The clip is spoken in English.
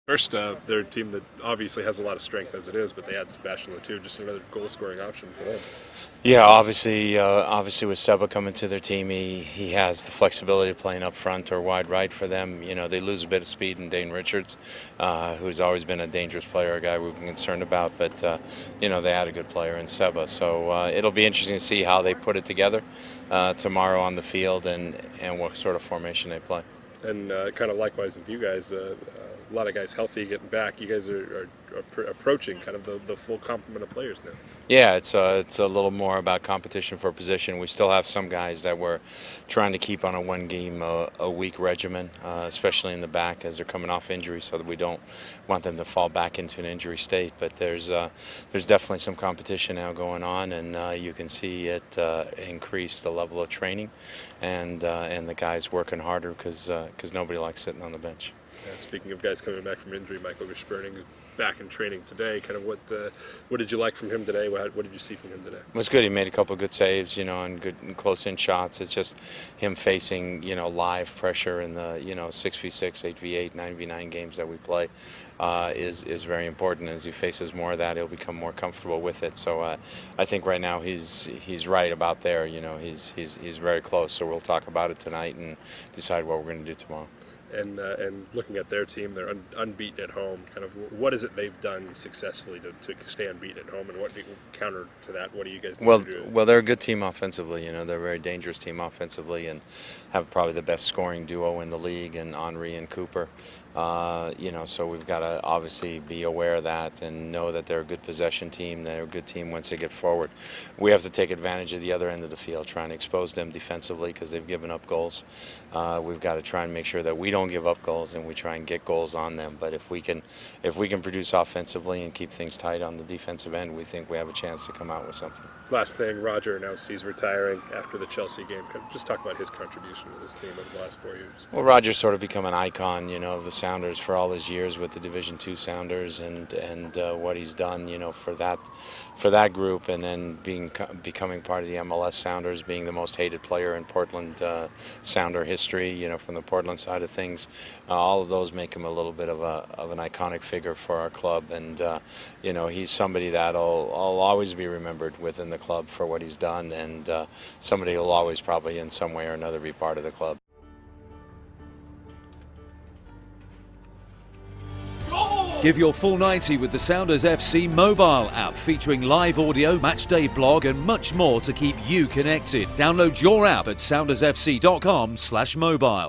First, they're a team that obviously has a lot of strength as it is, but they had Sebastian Latou, just another goal-scoring option for them. Yeah, obviously with Seba coming to their team, he has the flexibility of playing up front or wide right for them. You know, they lose a bit of speed in Dane Richards, who's always been a dangerous player, a guy we've been concerned about. But you know, they had a good player in Seba, so it'll be interesting to see how they put it together tomorrow on the field and what sort of formation they play. And kind of likewise with you guys, a lot of guys healthy, getting back. You guys are approaching kind of the full complement of players now. Yeah, it's a little more about competition for position. We still have some guys that we're trying to keep on a one-game a week regimen, especially in the back as they're coming off injury, so that we don't want them to fall back into an injury state. But there's definitely some competition now going on, and you can see it increase the level of training, and the guys working harder because nobody likes sitting on the bench. Speaking of guys coming back from injury, Michael Gaschk back in training today. Kind of what did you like from him today? What did you see from him today? It was good. He made a couple of good saves, you know, and good and close-in shots. It's just him facing, you know, live pressure in the, you know, 6v6, 8v8, 9v9 games that we play is very important. As he faces more of that, he'll become more comfortable with it. So I think right now he's right about there. You know, he's very close. So we'll talk about it tonight and decide what we're going to do tomorrow. And looking at their team, they're unbeaten at home. Kind of what is it they've done successfully to stay unbeaten at home, and what counter to that? What do you guys need to do? Well, they're a good team offensively. You know, they're a very dangerous team offensively, and have probably the best scoring duo in the league, and Henry and Cooper. You know, so we've got to obviously be aware of that and know that they're a good possession team. They're a good team once they get forward. We have to take advantage of the other end of the field, try and expose them defensively because they've given up goals. We've got to try and make sure that we don't give up goals and we try and get goals on them. But if we can produce offensively and keep things tight on the defensive end, we think we have a chance to come out with something. Last thing, Roger announced he's retiring after the Chelsea game. Just talk about his contribution to this team over the last 4 years. Well, Roger's sort of become an icon, you know, of the Sounders for all his years with the Division II Sounders, and what he's done, you know, for that group, and then becoming part of the MLS Sounders, being the most hated player in Portland Sounder history, you know, from the Portland side of things. All of those make him a little bit of an iconic figure for our club, and you know, he's somebody that'll always be remembered within the club for what he's done, and somebody who'll always probably in some way or another be part of the club. Give your full 90 with the Sounders FC mobile app featuring live audio, matchday blog and much more to keep you connected. Download your app at soundersfc.com/mobile.